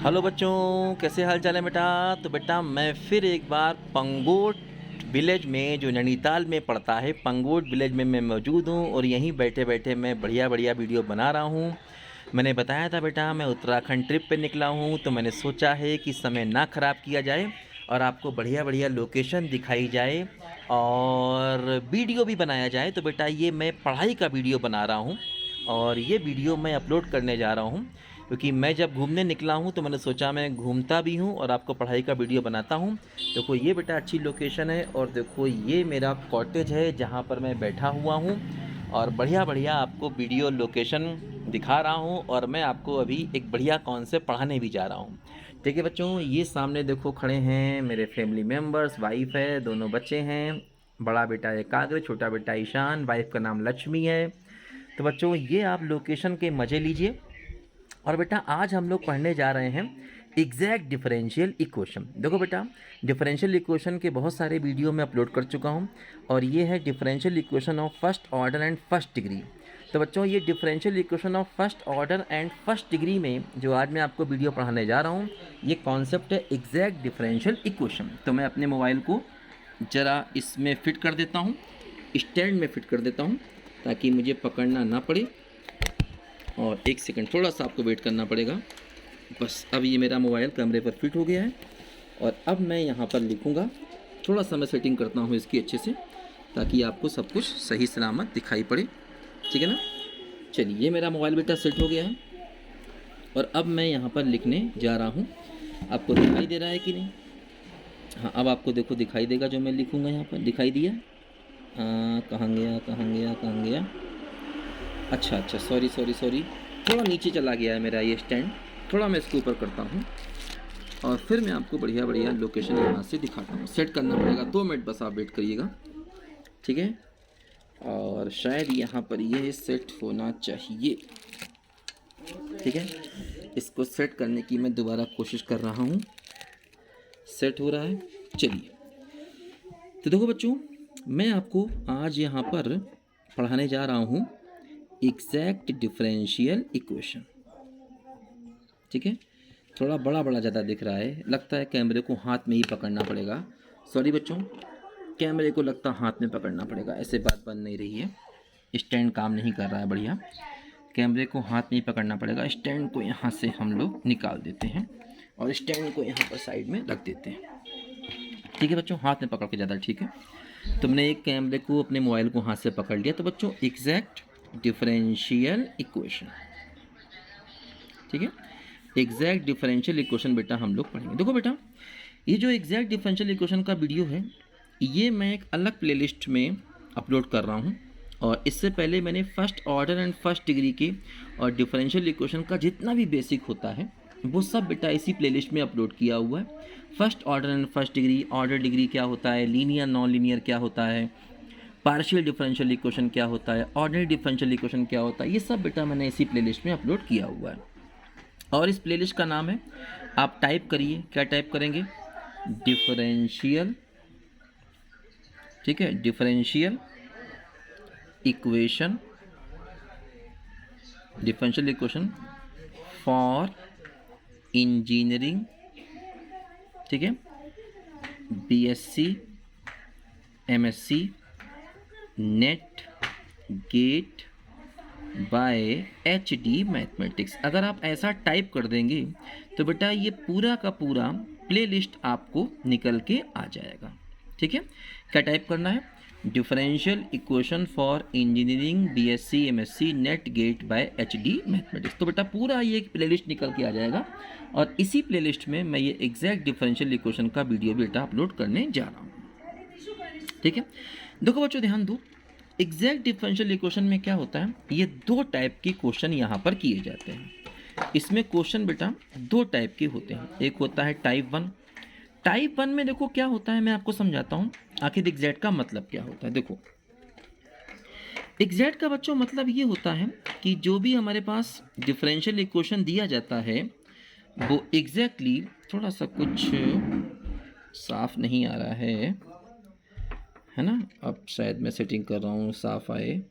Hello बच्चों, कैसे हाल चाल है बेटा। तो बेटा मैं फिर एक बार पंगोट विलेज में जो नैनीताल में पड़ता है, पंगोट विलेज में मैं मौजूद हूँ और यहीं बैठे बैठे मैं बढ़िया बढ़िया वीडियो बना रहा हूँ। मैंने बताया था बेटा मैं उत्तराखंड ट्रिप पे निकला हूँ, तो मैंने सोचा है कि समय ना ख़राब किया जाए और आपको बढ़िया बढ़िया लोकेशन दिखाई जाए और वीडियो भी बनाया जाए। तो बेटा ये मैं पढ़ाई का वीडियो बना रहा हूँ और ये वीडियो मैं अपलोड करने जा रहा हूँ, क्योंकि मैं जब घूमने निकला हूँ तो मैंने सोचा मैं घूमता भी हूँ और आपको पढ़ाई का वीडियो बनाता हूँ। देखो ये बेटा अच्छी लोकेशन है और देखो ये मेरा कॉटेज है जहाँ पर मैं बैठा हुआ हूँ और बढ़िया बढ़िया आपको वीडियो लोकेशन दिखा रहा हूँ और मैं आपको अभी एक बढ़िया कॉन्सेप्ट पढ़ाने भी जा रहा हूँ। ठीक है बच्चों, ये सामने देखो खड़े हैं मेरे फैमिली मेम्बर्स, वाइफ है, दोनों बच्चे हैं। बड़ा बेटा एकाग्र, छोटा बेटा ईशान, वाइफ का नाम लक्ष्मी है। तो बच्चों ये आप लोकेशन के मज़े लीजिए। और बेटा आज हम लोग पढ़ने जा रहे हैं एग्जैक्ट डिफरेंशियल इक्वेशन। देखो बेटा डिफरेंशियल इक्वेशन के बहुत सारे वीडियो मैं अपलोड कर चुका हूँ और ये है differential equation of first order and first degree. तो बच्चों ये differential equation of first order and first degree में जो आज मैं आपको वीडियो पढ़ाने जा रहा हूँ, ये कॉन्सेप्ट है एग्जैक्ट डिफरेंशियल इक्वेशन। तो मैं अपने मोबाइल को ज़रा इसमें फ़िट कर देता हूँ, स्टैंड में फ़िट कर देता हूँ ताकि मुझे पकड़ना ना पड़े। और एक सेकंड थोड़ा सा आपको वेट करना पड़ेगा। बस अब ये मेरा मोबाइल कैमरे पर फिट हो गया है और अब मैं यहाँ पर लिखूँगा। थोड़ा सा मैं सेटिंग करता हूँ इसकी अच्छे से ताकि आपको सब कुछ सही सलामत दिखाई पड़े। ठीक है ना। चलिए ये मेरा मोबाइल बेटा सेट हो गया है और अब मैं यहाँ पर लिखने जा रहा हूँ। आपको दिखाई दे रहा है कि नहीं? हाँ अब आपको देखो दिखाई देगा जो मैं लिखूँगा यहाँ पर। दिखाई दिया? कहाँ गया कहाँ गया कहाँ गया? अच्छा अच्छा, सॉरी सॉरी सॉरी, थोड़ा नीचे चला गया है मेरा ये स्टैंड। थोड़ा मैं इसको ऊपर करता हूँ और फिर मैं आपको बढ़िया बढ़िया लोकेशन यहाँ से दिखाता हूँ। सेट करना पड़ेगा, 2 मिनट बस आप वेट करिएगा। ठीक है। और शायद यहाँ पर ये सेट होना चाहिए। ठीक है, इसको सेट करने की मैं दोबारा कोशिश कर रहा हूँ। सेट हो रहा है। चलिए तो देखो बच्चों मैं आपको आज यहाँ पर पढ़ाने जा रहा हूँ एग्जैक्ट डिफरेंशियल इक्वेशन। ठीक है, थोड़ा बड़ा बड़ा ज़्यादा दिख रहा है, लगता है कैमरे को हाथ में ही पकड़ना पड़ेगा। सॉरी बच्चों, कैमरे को लगता हाथ में पकड़ना पड़ेगा, ऐसे बात बन नहीं रही है। स्टैंड काम नहीं कर रहा है बढ़िया, कैमरे को हाथ में ही पकड़ना पड़ेगा। स्टैंड को यहाँ से हम लोग निकाल देते हैं और स्टैंड को यहाँ पर साइड में रख देते हैं। ठीक है बच्चों, हाथ में पकड़ के ज़्यादा ठीक है। तुमने एक कैमरे को अपने मोबाइल को हाथ से पकड़ लिया। तो बच्चों एग्जैक्ट डिफरेंशियल इक्वेशन, ठीक है, एग्जैक्ट डिफरेंशियल इक्वेशन बेटा हम लोग पढ़ेंगे। देखो बेटा ये जो एग्जैक्ट डिफरेंशियल इक्वेशन का वीडियो है ये मैं एक अलग प्लेलिस्ट में अपलोड कर रहा हूँ और इससे पहले मैंने first order and first degree के और डिफरेंशियल इक्वेशन का जितना भी बेसिक होता है वो सब बेटा इसी प्लेलिस्ट में अपलोड किया हुआ है। First order and first degree, order degree क्या होता है, लीनियर नॉन लीनियर क्या होता है, पार्शियल डिफरेंशियल इक्वेशन क्या होता है, ऑर्डिनरी डिफरेंशियल इक्वेशन क्या होता है, ये सब बेटा मैंने इसी प्लेलिस्ट में अपलोड किया हुआ है। और इस प्लेलिस्ट का नाम है, आप टाइप करिए, क्या टाइप करेंगे? डिफरेंशियल, ठीक है, differential equation, differential equation for engineering, ठीक है, BSc, MSc, NET, GATE by HD mathematics. अगर आप ऐसा टाइप कर देंगे तो बेटा ये पूरा का पूरा प्लेलिस्ट आपको निकल के आ जाएगा। ठीक है, क्या टाइप करना है? Differential equation for engineering, BSc, MSc, NET, GATE by HD mathematics. तो बेटा पूरा ये एक प्लेलिस्ट निकल के आ जाएगा और इसी प्लेलिस्ट में मैं ये एग्जैक्ट डिफरेंशियल इक्वेशन का वीडियो बेटा अपलोड करने जा रहा हूँ। ठीक है, देखो बच्चों ध्यान दो, एग्जैक्ट डिफरेंशियल इक्वेशन में क्या होता है, ये 2 टाइप के क्वेश्चन यहाँ पर किए जाते हैं। इसमें क्वेश्चन बेटा 2 टाइप के होते हैं। एक होता है टाइप 1। टाइप 1 में देखो क्या होता है, मैं आपको समझाता हूँ आखिर एग्जैक्ट का मतलब क्या होता है। देखो एग्जैक्ट का बच्चों मतलब ये होता है कि जो भी हमारे पास डिफरेंशियल इक्वेशन दिया जाता है वो एग्जैक्टली, थोड़ा सा कुछ साफ नहीं आ रहा है ना। अब शायद मैं सेटिंग कर रहा हूँ साफ आए,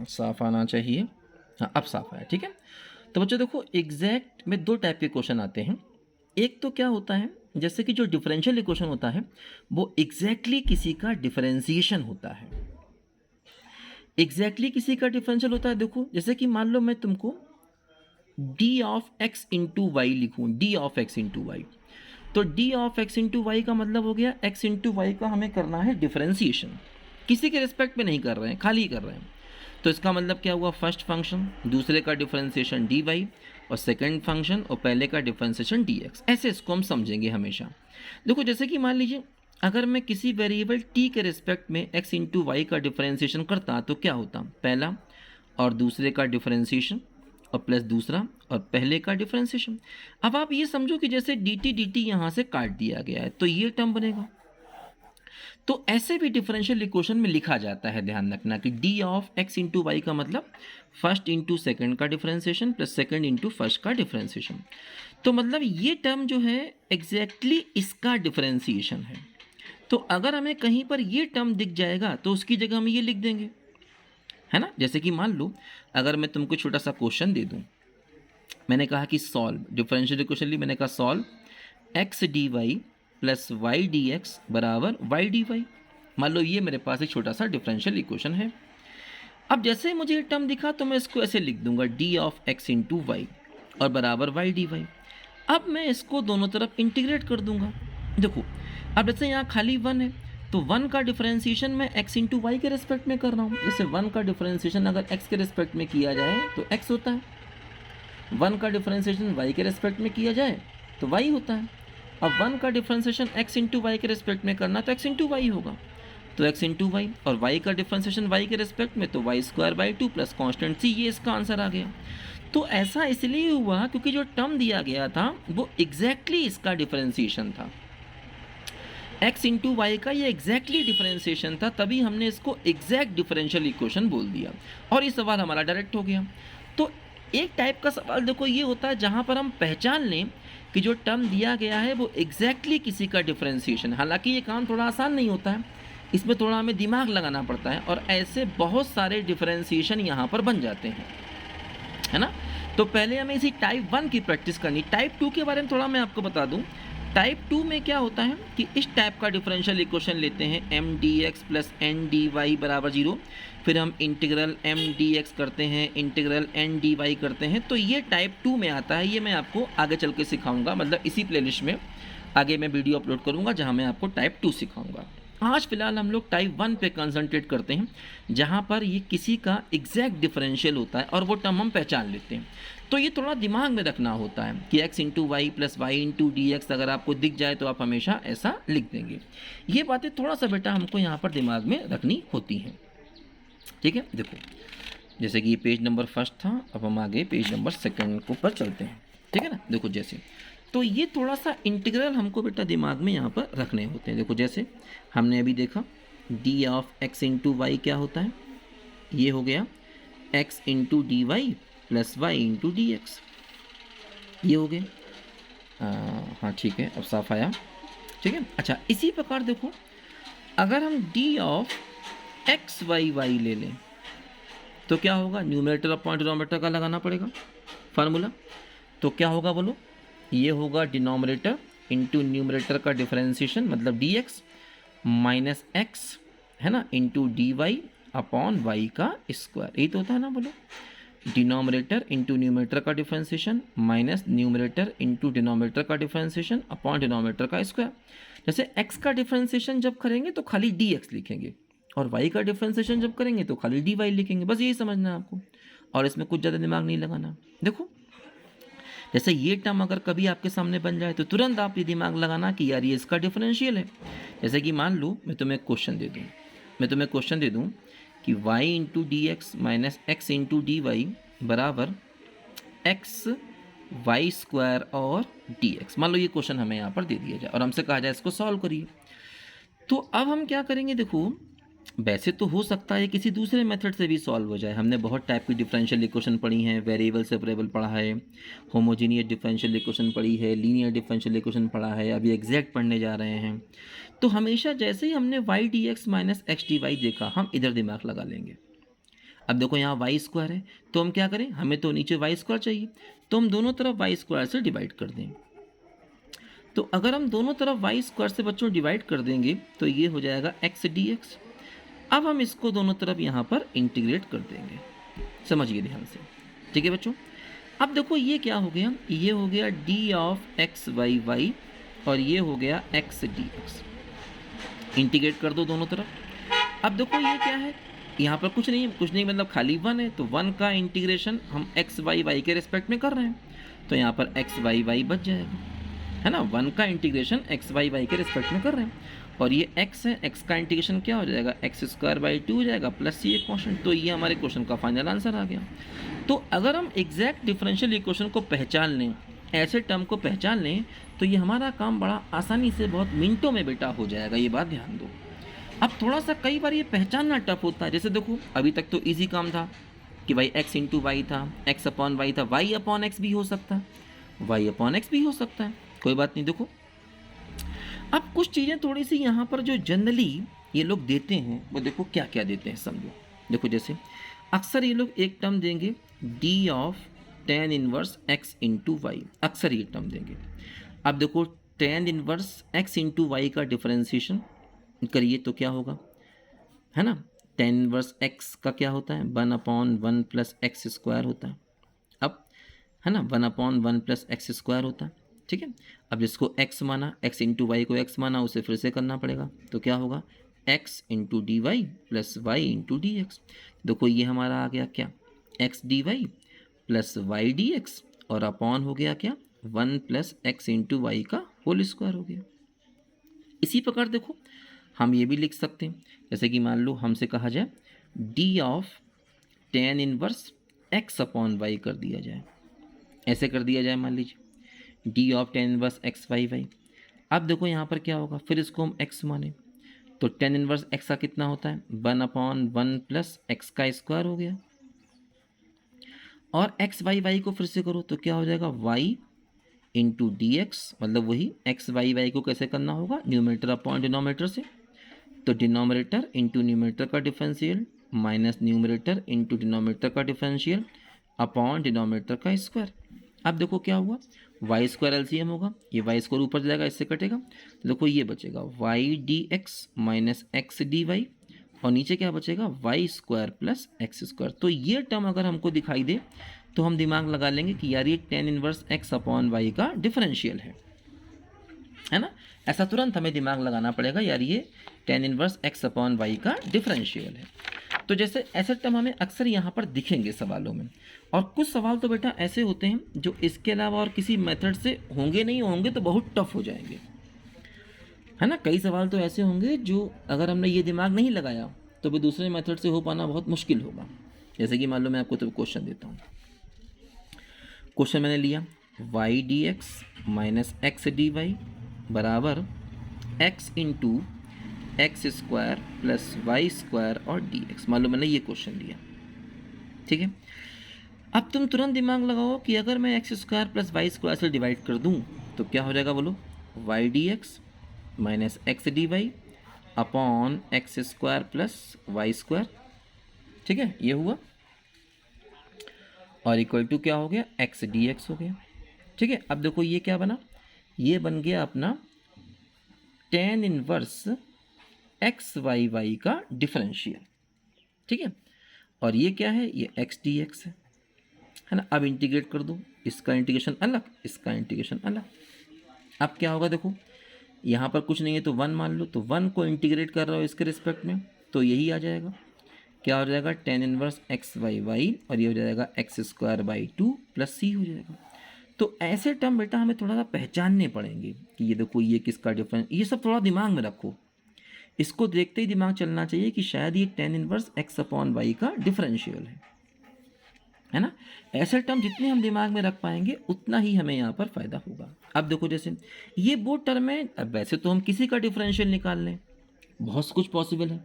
साफ आना चाहिए। हाँ अब साफ आया, ठीक है। तो बच्चों देखो, एग्जैक्ट में दो टाइप के क्वेश्चन आते हैं। एक तो क्या होता है, जैसे कि जो डिफरेंशियल इक्वेशन होता है वो एग्जैक्टली किसी का डिफरेंशिएशन होता है। एग्जैक्टली किसी का डिफरेंशियल होता है। देखो जैसे कि मान लो मैं तुमको D of x into Y लिखूँ, D of x into Y, तो D of x into Y का मतलब हो गया एक्स इंटू वाई का हमें करना है डिफरेंशिएशन, किसी के रिस्पेक्ट में नहीं कर रहे हैं, खाली कर रहे हैं। तो इसका मतलब क्या हुआ, फर्स्ट फंक्शन दूसरे का डिफरेंशिएशन डी वाई और सेकेंड फंक्शन और पहले का डिफरेंशिएशन डी एक्स, ऐसे इसको हम समझेंगे हमेशा। देखो जैसे कि मान लीजिए अगर मैं किसी वेरिएबल टी के रिस्पेक्ट में एक्स इंटू वाई का डिफरेंशिएशन करता तो क्या होता, पहला और दूसरे का डिफरेंशिएशन और प्लस दूसरा और पहले का डिफरेंशिएशन। अब आप ये समझो कि जैसे डी टी यहाँ से काट दिया गया है तो ये टर्म बनेगा। तो ऐसे भी डिफरेंशियल इक्वेशन में लिखा जाता है, ध्यान रखना कि D of x into Y का मतलब फर्स्ट इंटू सेकेंड का differentiation plus second into first का डिफरेंशिएशन। तो मतलब ये टर्म जो है एग्जैक्टली इसका डिफरेंशिएशन है। तो अगर हमें कहीं पर ये टर्म दिख जाएगा तो उसकी जगह हम ये लिख देंगे, है ना। जैसे कि मान लो अगर मैं तुमको छोटा सा क्वेश्चन दे दूं, मैंने कहा कि सॉल्व डिफरेंशियल इक्वेशन ली, मैंने कहा solve X D Y plus Y D X बराबर वाई डी वाई। मान लो ये मेरे पास एक छोटा सा डिफरेंशियल इक्वेशन है। अब जैसे मुझे ये टर्म दिखा तो मैं इसको ऐसे लिख दूंगा D of x into Y और बराबर वाई डी वाई। अब मैं इसको दोनों तरफ इंटीग्रेट कर दूंगा। देखो अब जैसे यहाँ खाली वन है तो वन का डिफरेंशिएशन मैं एक्स इंटू वाई के रिस्पेक्ट में कर रहा हूँ। जैसे वन का डिफरेंशिएशन अगर एक्स के रिस्पेक्ट में किया जाए तो एक्स होता है, वन का डिफरेंशिएशन वाई के रिस्पेक्ट में किया जाए तो वाई होता है। अब वन का डिफरेंशिएशन एक्स इंटू वाई के रिस्पेक्ट में करना तो एक्स इंटू वाई होगा, तो एक्स इंटू वाई, और वाई का डिफरेंशिएशन वाई के रिस्पेक्ट में तो Y square by two plus constant C, ये इसका आंसर आ गया। तो ऐसा इसलिए हुआ क्योंकि जो टर्म दिया गया था वो एग्जैक्टली इसका डिफरेंशिएशन था, एक्स इंटू वाई का ये एग्जैक्टली डिफरेंशिएशन था, तभी हमने इसको एग्जैक्ट डिफरेंशियल इक्वेशन बोल दिया और ये सवाल हमारा डायरेक्ट हो गया। तो एक टाइप का सवाल देखो ये होता है जहाँ पर हम पहचान लें कि जो टर्म दिया गया है वो एग्जैक्टली किसी का डिफरेंशिएशन। हालांकि ये काम थोड़ा आसान नहीं होता है, इसमें थोड़ा हमें दिमाग लगाना पड़ता है और ऐसे बहुत सारे डिफरेंशिएशन यहाँ पर बन जाते हैं, है ना। तो पहले हमें इसी टाइप 1 की प्रैक्टिस करनी। टाइप 2 के बारे में थोड़ा मैं आपको बता दूं। टाइप 2 में क्या होता है कि इस टाइप का डिफरेंशियल इक्वेशन लेते हैं M D x plus N D Y बराबर 0, फिर हम इंटीग्रल एम डी एक्स करते हैं, इंटीग्रल एन डी वाई करते हैं। तो ये टाइप 2 में आता है, ये मैं आपको आगे चल के सिखाऊंगा, मतलब इसी प्लेलिस्ट में आगे मैं वीडियो अपलोड करूंगा जहां मैं आपको टाइप 2 सिखाऊंगा। आज फिलहाल हम लोग टाइप 1 पे कंसंट्रेट करते हैं जहां पर ये किसी का एग्जैक्ट डिफरेंशियल होता है और वो टर्म हम पहचान लेते हैं। तो ये थोड़ा दिमाग में रखना होता है कि x into Y plus Y into D X अगर आपको दिख जाए तो आप हमेशा ऐसा लिख देंगे। ये बातें थोड़ा सा बेटा हमको यहाँ पर दिमाग में रखनी होती हैं, ठीक है। देखो जैसे कि ये पेज नंबर फर्स्ट था, अब हम आगे पेज नंबर सेकंड को पर चलते हैं, ठीक है ना। देखो जैसे तो ये थोड़ा सा इंटीग्रल हमको बेटा दिमाग में यहाँ पर रखने होते हैं। देखो जैसे हमने अभी देखा D of x into Y क्या होता है, ये हो गया X into D Y plus Y into D X, ये हो गया। हाँ ठीक है, अब साफ आया, ठीक है। अच्छा इसी प्रकार देखो अगर हम D of X Y Y ले लें तो क्या होगा, न्यूमरेटर अपॉन डिनोमिनेटर का लगाना पड़ेगा फार्मूला। तो क्या होगा बोलो, ये होगा डिनोमिनेटर इंटू न्यूमरेटर का डिफरेंशिएशन मतलब डी एक्स माइनस एक्स, है ना, into D Y upon Y का स्क्वायर, यही तो होता है ना। बोलो डिनोमिनेटर इंटू न्यूमरेटर का differentiation minus numerator into denominator का डिफरेंशिएशन अपॉन डिनोमिनेटर का स्क्वायर। जैसे x का डिफरेंशिएशन जब करेंगे तो खाली dx लिखेंगे और y का डिफरेंशिएशन जब करेंगे तो खाली dy लिखेंगे, बस यही समझना है आपको और इसमें कुछ ज़्यादा दिमाग नहीं लगाना। देखो जैसे ये टर्म अगर कभी आपके सामने बन जाए तो तुरंत आप ये दिमाग लगाना कि यार ये इसका डिफरेंशियल है। जैसे कि मान लो मैं तुम्हें क्वेश्चन दे दूँ कि y into D x minus x into D Y बराबर एक्स वाई स्क्वायर और डी एक्स। मान लो ये क्वेश्चन हमें यहाँ पर दे दिया जाए और हमसे कहा जाए इसको सॉल्व करिए। तो अब हम क्या करेंगे, देखो वैसे तो हो सकता है किसी दूसरे मेथड से भी सॉल्व हो जाए। हमने बहुत टाइप की डिफरेंशियल इक्वेशन पढ़ी हैं, वेरिएबल सेपरेबल पढ़ा है, होमोजीनियस डिफरेंशियल इक्वेशन पढ़ी है, लीनियर डिफरेंशियल इक्वेशन पढ़ा है, अभी एग्जैक्ट पढ़ने जा रहे हैं। तो हमेशा जैसे ही हमने Y D x minus x D Y देखा हम इधर दिमाग लगा लेंगे। अब देखो यहाँ वाई स्क्वायर है, तो हम क्या करें, हमें तो नीचे वाई स्क्वायर चाहिए, तो हम दोनों तरफ वाई स्क्वायर से डिवाइड कर दें। तो अगर हम दोनों तरफ वाई स्क्वायर से बच्चों डिवाइड कर देंगे तो ये हो जाएगा एक्स डी एक्स। अब हम इसको दोनों तरफ यहाँ पर इंटीग्रेट कर देंगे, समझिए ध्यान से, ठीक है बच्चों। अब देखो ये क्या हो गया, ये हो गया D of X Y Y और ये हो गया एक्स डी एक्स। इंटीग्रेट कर दो दोनों तरफ। अब देखो ये क्या है, यहाँ पर कुछ नहीं मतलब खाली वन है, तो वन का इंटीग्रेशन हम एक्स वाई वाई के रिस्पेक्ट में कर रहे हैं, तो यहाँ पर एक्स वाई वाई बच जाएगा, है ना। वन का इंटीग्रेशन एक्स वाई वाई के रिस्पेक्ट में कर रहे हैं, और ये एक्स है, एक्स का इंटीग्रेशन क्या हो जाएगा, एक्स स्क्वायर बाई 2 हो जाएगा प्लस ये कॉन्स्टेंट। तो ये हमारे क्वेश्चन का फाइनल आंसर आ गया। तो अगर हम एग्जैक्ट डिफरेंशियल इक्वेशन को पहचान लें, ऐसे टर्म को पहचान लें, तो ये हमारा काम बड़ा आसानी से बहुत मिनटों में बेटा हो जाएगा, ये बात ध्यान दो। अब थोड़ा सा कई बार ये पहचानना टफ होता है, जैसे देखो अभी तक तो इजी काम था कि भाई एक्स इंटू वाई था, एक्स अपॉन वाई था, वाई अपॉन एक्स भी हो सकता है, वाई अपॉन एक्स भी हो सकता है, कोई बात नहीं। देखो अब कुछ चीज़ें थोड़ी सी यहाँ पर जो जनरली ये लोग देते हैं, वो देखो क्या क्या देते हैं समझो। देखो जैसे अक्सर ये लोग एक टर्म देंगे D of tan inverse X into Y, अक्सर ये टर्म देंगे। अब देखो tan inverse X into Y का डिफरेंशिएशन करिए तो क्या होगा, है ना। टेन इनवर्स एक्स का क्या होता है, 1/1 प्लस एक्स स्क्वायर होता है। अब है ना 1/1 प्लस एक्स स्क्वायर होता है, ठीक है। अब जिसको x माना, x इंटू वाई को x माना, उसे फिर से करना पड़ेगा, तो क्या होगा x into D Y plus Y into D x. देखो ये हमारा आ गया क्या, x d Y plus Y D x, और अपॉन हो गया क्या 1 प्लस एक्स इंटू वाई का होल स्क्वायर हो गया। इसी प्रकार देखो हम ये भी लिख सकते हैं, जैसे कि मान लो हमसे कहा जाए d of tan inverse x upon y कर दिया जाए, ऐसे कर दिया जाए, मान लीजिए d of tan inverse x Y y. अब देखो यहाँ पर क्या होगा, फिर इसको हम एक्स माने, तो टेन इनवर्स एक्स का कितना होता है 1/1 प्लस एक्स का स्क्वायर हो गया, और एक्स वाई वाई को फिर से करो तो क्या हो जाएगा वाई इंटू डी एक्स, मतलब वही एक्स वाई वाई को कैसे करना होगा, न्यूमरेटर अपॉन डिनोमिनेटर से, तो डिनोमिनेटर इंटू न्यूमरेटर का differential minus numerator into denominator का डिफरेंशियल अपॉन डिनोमिनेटर का स्क्वायर। अब देखो क्या हुआ, वाई स्क्वायर एलसीएम होगा, ये वाई स्क्वायर ऊपर जाएगा, इससे कटेगा, तो देखो ये बचेगा y D x minus x D y, और नीचे क्या बचेगा y square plus x square. तो ये टर्म अगर हमको दिखाई दे तो हम दिमाग लगा लेंगे कि यार ये tan inverse x upon Y का डिफरेंशियल है ना। ऐसा तुरंत हमें दिमाग लगाना पड़ेगा, यार ये tan inverse x upon Y का डिफरेंशियल है। तो जैसे ऐसे टर्म हमें अक्सर यहाँ पर दिखेंगे सवालों में, और कुछ सवाल तो बेटा ऐसे होते हैं जो इसके अलावा और किसी मेथड से होंगे तो बहुत टफ हो जाएंगे, है ना। कई सवाल तो ऐसे होंगे जो अगर हमने ये दिमाग नहीं लगाया तो भी दूसरे मेथड से हो पाना बहुत मुश्किल होगा। जैसे कि मान लो मैं आपको तो क्वेश्चन देता हूँ, क्वेश्चन मैंने लिया Y D x minus x D Y बराबर X into X square plus Y square और डी एक्स, मान लो मैंने ये क्वेश्चन लिया, ठीक है। अब तुम तुरंत दिमाग लगाओ कि अगर मैं x square plus Y square से डिवाइड कर दूं तो क्या हो जाएगा, बोलो y D x minus x D Y upon x square plus Y square, ठीक है, ये हुआ, और इक्वल टू क्या हो गया एक्स डी एक्स हो गया, ठीक है। अब देखो ये क्या बना, ये बन गया अपना tan inverse x Y y का डिफरेंशियल, ठीक है, और ये क्या है, ये एक्स डी एक्स है ना। अब इंटीग्रेट कर दो, इसका इंटीग्रेशन अलग, इसका इंटीग्रेशन अलग। अब क्या होगा, देखो यहाँ पर कुछ नहीं है तो वन मान लो, तो वन को इंटीग्रेट कर रहा हो इसके रिस्पेक्ट में, तो यही आ जाएगा, क्या हो जाएगा tan inverse x Y Y, और ये हो जाएगा x square by 2 plus c हो जाएगा। तो ऐसे टर्म बेटा हमें थोड़ा सा पहचानने पड़ेंगे कि ये देखो ये किसका डिफरेंस, ये सब थोड़ा दिमाग में रखो, इसको देखते ही दिमाग चलना चाहिए कि शायद ये tan inverse x upon Y का डिफरेंशियल है ना। ऐसे टर्म जितने हम दिमाग में रख पाएंगे उतना ही हमें यहाँ पर फ़ायदा होगा। अब देखो जैसे ये वो टर्म है, अब वैसे तो हम किसी का डिफरेंशियल निकाल लें, बहुत कुछ पॉसिबल है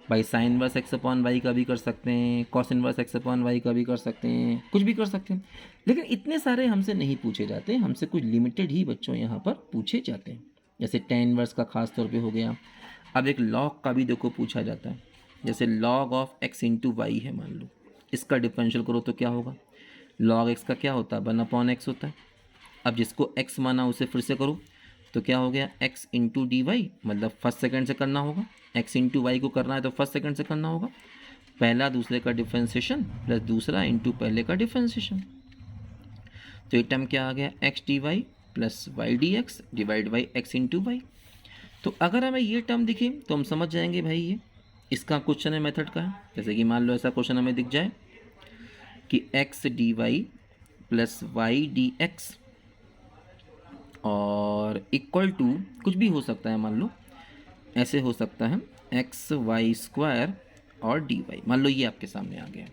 भाई, sine inverse x upon Y का भी कर सकते हैं, cos inverse x upon Y का भी कर सकते हैं, कुछ भी कर सकते हैं, लेकिन इतने सारे हमसे नहीं पूछे जाते, हमसे कुछ लिमिटेड ही बच्चों यहाँ पर पूछे जाते हैं। जैसे टेन इनवर्स का खास तौर पे हो गया। अब एक लॉग का भी देखो पूछा जाता है, जैसे log of x into y है, मान लो इसका डिफरेंशियल करो तो क्या होगा, log x का क्या होता है 1/x होता है। अब जिसको x माना उसे फिर से करो तो क्या हो गया x इंटू डी वाई, मतलब फर्स्ट सेकंड से करना होगा, x इंटू वाई को करना है तो फर्स्ट सेकंड से करना होगा, पहला दूसरे का डिफरेंशिएशन प्लस दूसरा इंटू पहले का डिफरेंशिएशन। तो ये टर्म क्या आ गया x d Y plus Y D x divide by x into Y. तो अगर हमें ये टर्म दिखे तो हम समझ जाएंगे भाई ये इसका क्वेश्चन है मेथड का है। जैसे कि मान लो ऐसा क्वेश्चन हमें दिख जाए कि x D Y plus Y D x और इक्वल टू कुछ भी हो सकता है, मान लो ऐसे हो सकता है एक्स वाई स्क्वायर और डी वाई, मान लो ये आपके सामने आ गया।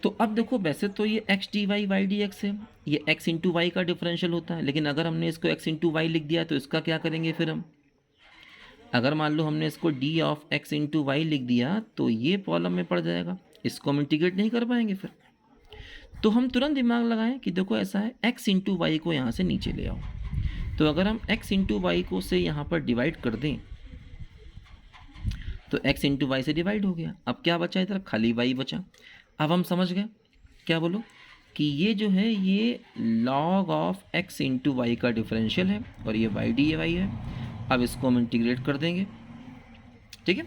तो अब देखो वैसे तो ये x D y D x है, ये एक्स इंटू वाई का डिफरेंशियल होता है, लेकिन अगर हमने इसको एक्स इंटू वाई लिख दिया तो इसका क्या करेंगे फिर हम, अगर मान लो हमने इसको d of x into y लिख दिया तो ये प्रॉब्लम में पड़ जाएगा, इसको हम इंटीग्रेट नहीं कर पाएंगे फिर। तो हम तुरंत दिमाग लगाएं कि देखो ऐसा है एक्स इंटू वाई को यहाँ से नीचे ले आओ, तो अगर हम एक्स इंटू वाई को से यहाँ पर डिवाइड कर दें तो एक्स इंटू वाई से डिवाइड हो गया, अब क्या बचा इधर खाली वाई बचा। अब हम समझ गए क्या बोलो कि ये जो है ये log of x into Y का डिफरेंशियल है और ये वाई डी वाई है। अब इसको हम इंटीग्रेट कर देंगे, ठीक है।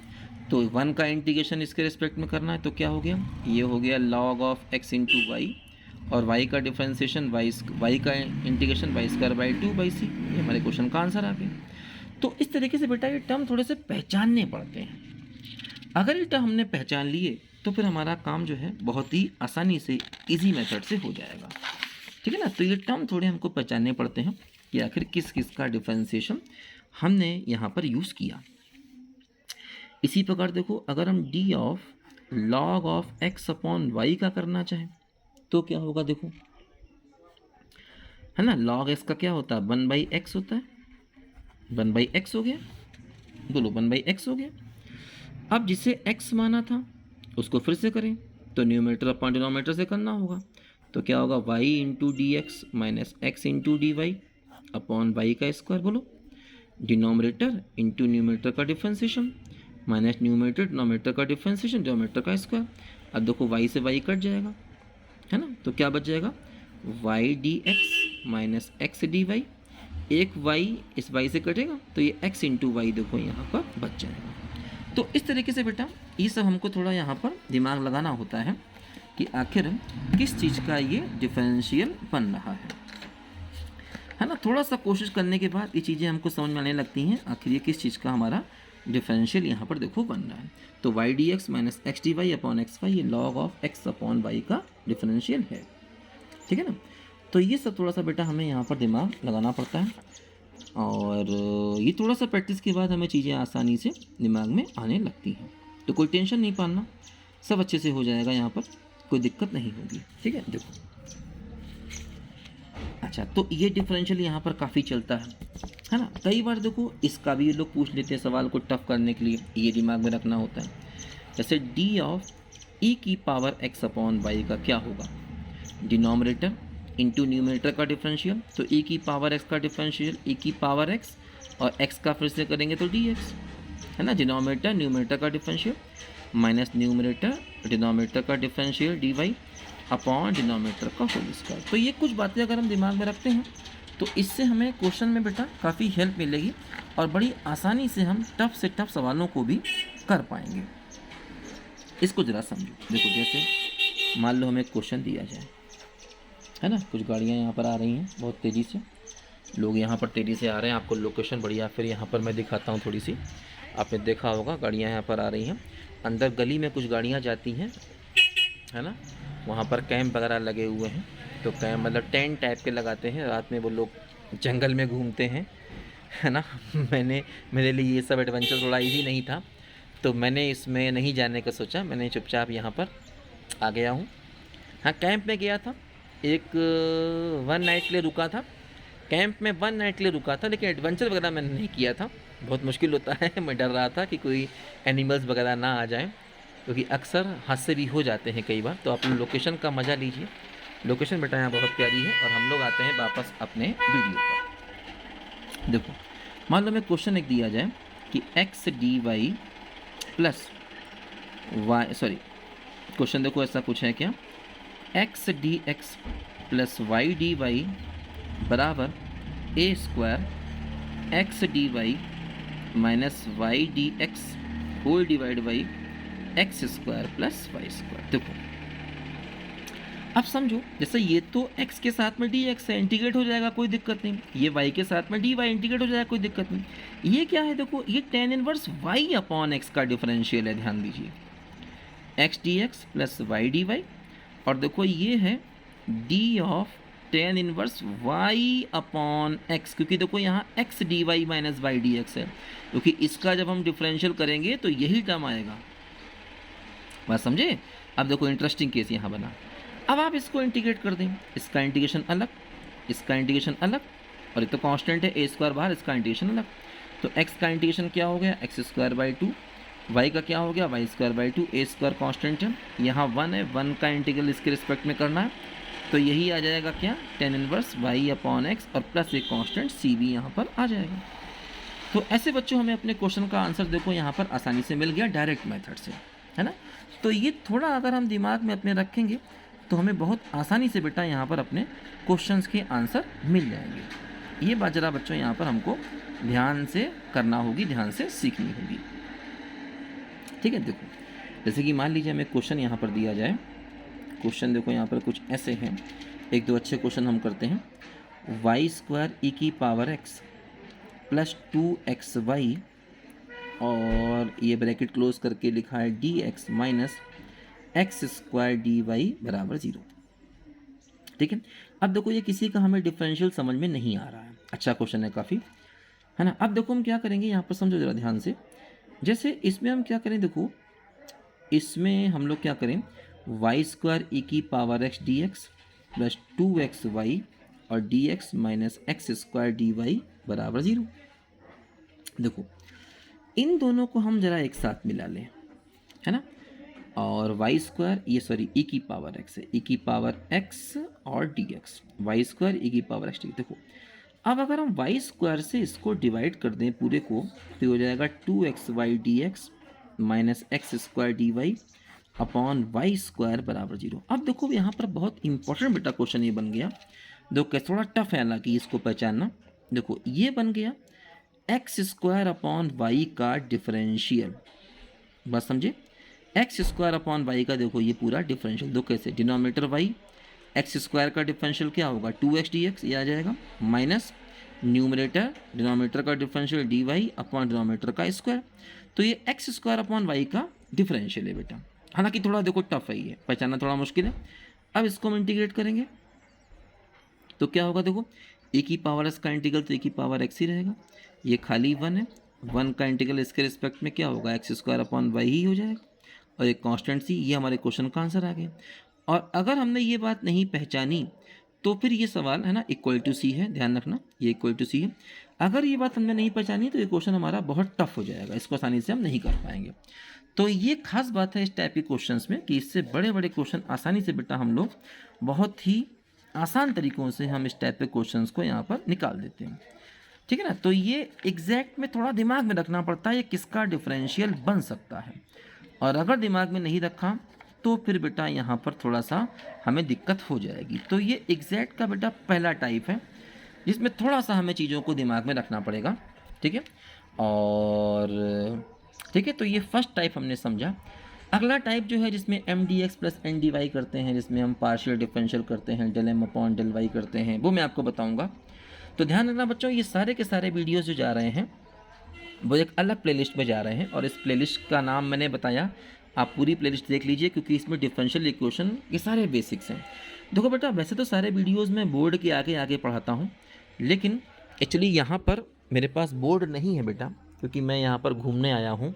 तो 1 का इंटीग्रेशन इसके रिस्पेक्ट में करना है तो क्या हो गया, ये हो गया log of x into Y और y का डिफरेंशिएशन y का integration y square by 2/c, ये हमारे क्वेश्चन का आंसर आ गया। तो इस तरीके से बेटा ये टर्म थोड़े से पहचानने पड़ते हैं। अगर ये टर्म हमने पहचान लिए तो फिर हमारा काम जो है बहुत ही आसानी से इजी मेथड से हो जाएगा, ठीक है ना। तो ये टर्म थोड़े हमको पहचानने पड़ते हैं कि आखिर किस किस का डिफरेंशिएशन हमने यहाँ पर यूज़ किया। इसी प्रकार देखो अगर हम D of log of x upon Y का करना चाहें तो क्या होगा, देखो है ना, log x का क्या होता है 1/x होता है, 1/x हो गया, बोलो 1/x हो गया। अब जिसे x माना था उसको फिर से करें तो न्यूमरेटर अपॉन डिनोमिनेटर से करना होगा, तो क्या होगा y into D x minus x into D Y upon Y का स्क्वायर, बोलो डिनोमिनेटर इंटू न्यूमरेटर का डिफरेंशिएशन माइनस न्यूमरेटर डिनोमिनेटर का डिफरेंशिएशन डिनोमिनेटर का स्क्वायर। अब देखो y से y कट जाएगा है ना, तो क्या बच जाएगा y D x minus x D y, एक y इस y से कटेगा तो ये x इंटू वाई देखो यहाँ पर बच जाएगा। तो इस तरीके से बेटा ये सब हमको थोड़ा यहाँ पर दिमाग लगाना होता है कि आखिर किस चीज़ का ये डिफरेंशियल बन रहा है ना। थोड़ा सा कोशिश करने के बाद ये चीज़ें हमको समझ में आने लगती हैं आखिर ये किस चीज़ का हमारा डिफरेंशियल यहाँ पर देखो बन रहा है। तो y D x minus x D Y upon x y ये log of x upon Y का डिफरेंशियल है, ठीक है ना। तो ये सब थोड़ा सा बेटा हमें यहाँ पर दिमाग लगाना पड़ता है और ये थोड़ा सा प्रैक्टिस के बाद हमें चीज़ें आसानी से दिमाग में आने लगती हैं। तो कोई टेंशन नहीं पालना, सब अच्छे से हो जाएगा, यहाँ पर कोई दिक्कत नहीं होगी, ठीक है। देखो अच्छा तो ये डिफरेंशियल यहाँ पर काफ़ी चलता है ना। कई बार देखो इसका भी ये लोग पूछ लेते हैं सवाल को टफ करने के लिए, ये दिमाग में रखना होता है। जैसे डी ऑफ ई की पावर एक्स अपॉन वाई का क्या होगा, डिनोमिनेटर इंटू न्यूमरेटर का डिफरेंशियल, तो ई की पावर एक्स का डिफरेंशियल ई की पावर एक्स और एक्स का फिर से करेंगे तो डी एक्स है ना, डिनोमिनेटर न्यूमरेटर का डिफरेंशियल माइनस न्यूमरेटर डिनोमिनेटर का differential d Y upon denominator का होल स्क्वायर। तो ये कुछ बातें अगर हम दिमाग में रखते हैं तो इससे हमें क्वेश्चन में बेटा काफ़ी हेल्प मिलेगी और बड़ी आसानी से हम टफ से टफ सवालों को भी कर पाएंगे। इसको ज़रा समझो, देखो जैसे मान लो हमें क्वेश्चन दिया जाए है ना, कुछ गाड़ियाँ यहाँ पर आ रही हैं बहुत तेज़ी से, लोग यहाँ पर तेज़ी से आ रहे हैं, आपको लोकेशन बढ़िया फिर यहाँ पर मैं दिखाता हूँ थोड़ी सी, आपने देखा होगा गाड़ियाँ यहाँ पर आ रही हैं, अंदर गली में कुछ गाड़ियाँ जाती हैं है ना, वहाँ पर कैंप वगैरह लगे हुए हैं, तो कैंप मतलब टेंट टाइप के लगाते हैं, रात में वो लोग जंगल में घूमते हैं है ना। मेरे लिए ये सब एडवेंचर थोड़ा ईजी नहीं था तो मैंने इसमें नहीं जाने का सोचा, मैंने चुपचाप यहाँ पर आ गया हूँ। हाँ कैंप में गया था, एक 1 नाइट के लिए रुका था, कैंप में 1 नाइट के लिए रुका था, लेकिन एडवेंचर वगैरह मैंने नहीं किया था, बहुत मुश्किल होता है। मैं डर रहा था कि कोई एनिमल्स वगैरह ना आ जाएं, क्योंकि अक्सर हादसे भी हो जाते हैं कई बार। तो आप लोकेशन का मज़ा लीजिए, लोकेशन बेटा यहाँ बहुत प्यारी है। और हम लोग आते हैं वापस अपने वीडियो पर। देखो मान लो मैं क्वेश्चन एक दिया जाए कि x D Y plus Y, sorry, question देखो ऐसा कुछ है क्या, X D x plus Y D Y बराबर A square X D Y minus Y D X whole divide by X square plus Y square. देखो अब समझो, जैसे ये तो x के साथ में dx है, इंटीग्रेट हो जाएगा, कोई दिक्कत नहीं। ये y के साथ में dy इंटीग्रेट हो जाएगा, कोई दिक्कत नहीं। ये क्या है, देखो ये tan inverse y upon x का डिफरेंशियल है, ध्यान दीजिए, x dx plus y dy। और देखो ये है d of tan inverse y upon x, क्योंकि देखो यहाँ x dy minus y dx है, क्योंकि इसका जब हम डिफरेंशियल करेंगे तो यही टर्म आएगा। बात समझे? अब देखो इंटरेस्टिंग केस यहाँ बना। अब आप इसको इंटीग्रेट कर दें, इसका इंटीग्रेशन अलग, इसका इंटीग्रेशन अलग, और ये तो कांस्टेंट है ए स्क्वायर बाहर, इसका इंटीग्रेशन अलग। तो x का इंटीग्रेशन क्या हो गया, x square by two, y का क्या हो गया, y square by two, a square constant है, यहाँ 1 है, 1 का इंटीग्रल इसके रिस्पेक्ट में करना है, तो यही आ जाएगा क्या, tan inverse y upon x और प्लस एक कांस्टेंट सी भी यहाँ पर आ जाएगा। तो ऐसे बच्चों हमें अपने क्वेश्चन का आंसर देखो यहाँ पर आसानी से मिल गया डायरेक्ट मेथड से, है ना। तो ये थोड़ा अगर हम दिमाग में अपने रखेंगे तो हमें बहुत आसानी से बेटा यहाँ पर अपने क्वेश्चंस के आंसर मिल जाएंगे। ये बात जरा बच्चों यहाँ पर हमको ध्यान से करना होगी, ध्यान से सीखनी होगी, ठीक है। देखो जैसे कि मान लीजिए हमें क्वेश्चन यहाँ पर दिया जाए, क्वेश्चन देखो यहाँ पर कुछ ऐसे हैं, एक दो अच्छे क्वेश्चन हम करते हैं। वाई स्क्वायर ई की पावर एक्स प्लस 2xy और ये ब्रैकेट क्लोज करके लिखा है dx minus x square d Y बराबर 0, ठीक है। अब देखो ये किसी का हमें डिफरेंशियल समझ में नहीं आ रहा है, अच्छा क्वेश्चन है काफ़ी, है ना। अब देखो हम क्या करेंगे यहाँ पर, समझो जरा ध्यान से। जैसे इसमें हम क्या करें, देखो इसमें हम लोग क्या करें, वाई स्क्वायर ई की power x D x plus 2xy और dx minus x square d Y बराबर 0। देखो इन दोनों को हम जरा एक साथ मिला लें, है ना, और वाई स्क्वायर, ये सॉरी ई की पावर एक्स है, ई की पावर एक्स और D x, Y square e की पावर एक्स। देखो अब अगर हम वाई स्क्वायर से इसको डिवाइड कर दें पूरे को, तो हो जाएगा 2xy dx minus x square d Y upon y square बराबर 0। अब देखो यहाँ पर बहुत इंपॉर्टेंट बेटा क्वेश्चन ये बन गया, देखो थोड़ा टफ है हालांकि इसको पहचानना। देखो ये बन गया एक्स स्क्वायर अपॉन वाई का डिफरेंशियल, बस समझे, एक्स स्क्वायर अपॉन वाई का देखो ये पूरा डिफरेंशियल, दो कैसे, डिनोमिनेटर वाई, एक्स स्क्वायर का डिफरेंशियल क्या होगा 2x dx, ये आ जाएगा, माइनस न्यूमरेटर डिनोमिनेटर का differential d Y upon denominator का स्क्वायर। तो ये एक्स स्क्वायर अपॉन वाई का डिफरेंशियल है बेटा, हालांकि थोड़ा देखो टफ है, ये पहचानना थोड़ा मुश्किल है। अब इसको हम इंटीग्रेट करेंगे तो क्या होगा, देखो ए की पावर एस का इंटीग्रल तो ए की पावर एक्स ही रहेगा, ये खाली 1 है, 1 का इंटीग्रल इसके रिस्पेक्ट में क्या होगा, x square upon why he हो जाएगा, और एक कांस्टेंट सी, ये हमारे क्वेश्चन का आंसर आ गया। और अगर हमने ये बात नहीं पहचानी तो फिर ये सवाल है ना इक्वल टू सी है, ध्यान रखना ये इक्वल टू सी है। अगर ये बात हमने नहीं पहचानी तो ये क्वेश्चन हमारा बहुत टफ हो जाएगा, इसको आसानी से हम नहीं कर पाएंगे। तो ये खास बात है इस टाइप के क्वेश्चंस में कि इससे बड़े बड़े क्वेश्चन आसानी से बेटा हम लोग बहुत ही आसान तरीक़ों से हम इस टाइप के क्वेश्चंस को यहाँ पर निकाल देते हैं, ठीक है ना। तो ये एग्जैक्ट में थोड़ा दिमाग में रखना पड़ता है ये किसका डिफरेंशियल बन सकता है, और अगर दिमाग में नहीं रखा तो फिर बेटा यहाँ पर थोड़ा सा हमें दिक्कत हो जाएगी। तो ये एग्जैक्ट का बेटा पहला टाइप है जिसमें थोड़ा सा हमें चीज़ों को दिमाग में रखना पड़ेगा, ठीक है। और ठीक है, तो ये फर्स्ट टाइप हमने समझा। अगला टाइप जो है जिसमें m D x plus N D y करते हैं, जिसमें हम पार्शियल डिफरेंशियल करते हैं, del m upon del y करते हैं, वो मैं आपको बताऊँगा। तो ध्यान रखना बच्चों, ये सारे के सारे वीडियोज़ जो जा रहे हैं वो एक अलग प्लेलिस्ट में जा रहे हैं, और इस प्लेलिस्ट का नाम मैंने बताया, आप पूरी प्लेलिस्ट देख लीजिए क्योंकि इसमें डिफरेंशियल इक्वेशन ये सारे बेसिक्स हैं। देखो बेटा वैसे तो सारे वीडियोस मैं बोर्ड के आगे आगे पढ़ाता हूँ, लेकिन एक्चुअली यहाँ पर मेरे पास बोर्ड नहीं है बेटा, क्योंकि मैं यहाँ पर घूमने आया हूँ,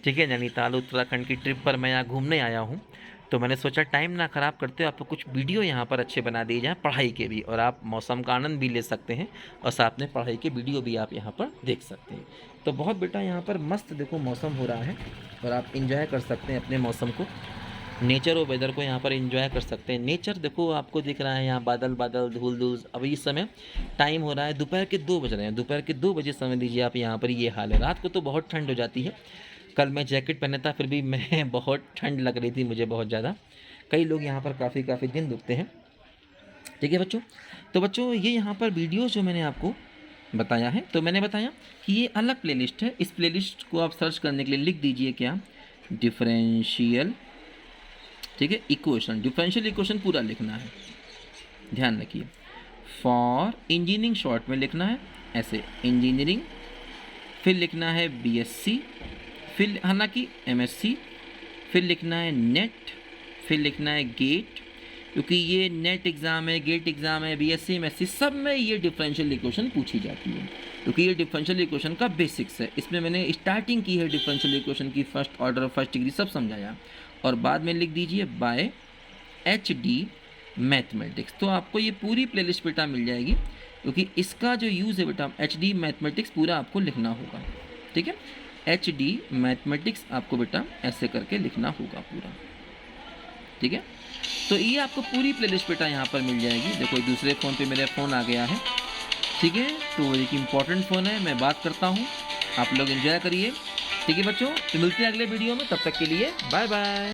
ठीक है, नैनीताल उत्तराखंड की ट्रिप पर मैं यहाँ घूमने आया हूँ। तो मैंने सोचा टाइम ना ख़राब करते हुए आपको कुछ वीडियो यहाँ पर अच्छे बना दिए जाएँ पढ़ाई के भी, और आप मौसम का आनंद भी ले सकते हैं और साथ में पढ़ाई के वीडियो भी आप यहाँ पर देख सकते हैं। तो बहुत बेटा यहाँ पर मस्त देखो मौसम हो रहा है और आप इंजॉय कर सकते हैं अपने मौसम को, नेचर और वेदर को यहाँ पर एंजॉय कर सकते हैं। नेचर देखो आपको दिख रहा है यहाँ, बादल बादल धूल धूल। अभी इस समय टाइम हो रहा है दोपहर के 2 बज रहे हैं, दोपहर के 2 बजे समय लीजिए आप, यहाँ पर ये हाल है। रात को तो बहुत ठंड हो जाती है, कल मैं जैकेट पहना था फिर भी मैं बहुत ठंड लग रही थी मुझे बहुत ज़्यादा। कई लोग यहाँ पर काफ़ी दिन रुकते हैं। ठीक है बच्चों, तो बच्चों ये यहाँ पर वीडियोज़ जो मैंने आपको बताया है, तो मैंने बताया कि ये अलग प्लेलिस्ट है। इस प्लेलिस्ट को आप सर्च करने के लिए लिख दीजिए क्या, डिफरेंशियल, ठीक है, इक्वेशन। डिफरेंशियल इक्वेशन पूरा लिखना है, ध्यान रखिए। फॉर इंजीनियरिंग शॉर्ट में लिखना है ऐसे, इंजीनियरिंग, फिर लिखना है बीएससी, फिर हालांकि एमएससी, फिर लिखना है नेट, फिर लिखना है गेट, क्योंकि ये नेट एग्ज़ाम है, गेट एग्ज़ाम है, बीएससी एमएससी सब में ये डिफरेंशियल इक्वेशन पूछी जाती है, क्योंकि ये डिफरेंशियल इक्वेशन का बेसिक्स है। इसमें मैंने स्टार्टिंग की है डिफरेंशियल इक्वेशन की, फर्स्ट ऑर्डर फर्स्ट डिग्री सब समझाया। और बाद में लिख दीजिए बाय HD मैथमेटिक्स। तो आपको ये पूरी प्लेलिस्ट बेटा मिल जाएगी, क्योंकि इसका जो यूज़ है बेटा HD मैथमेटिक्स पूरा आपको लिखना होगा। ठीक है, HD मैथमेटिक्स आपको बेटा ऐसे करके लिखना होगा पूरा। ठीक है, तो ये आपको पूरी प्लेलिस्ट बेटा यहाँ पर मिल जाएगी। देखो दूसरे फ़ोन पे मेरा फ़ोन आ गया है। ठीक है, तो एक इम्पॉर्टेंट फ़ोन है, मैं बात करता हूँ, आप लोग एंजॉय करिए। ठीक है बच्चों, तो मिलते हैं अगले वीडियो में, तब तक के लिए बाय बाय।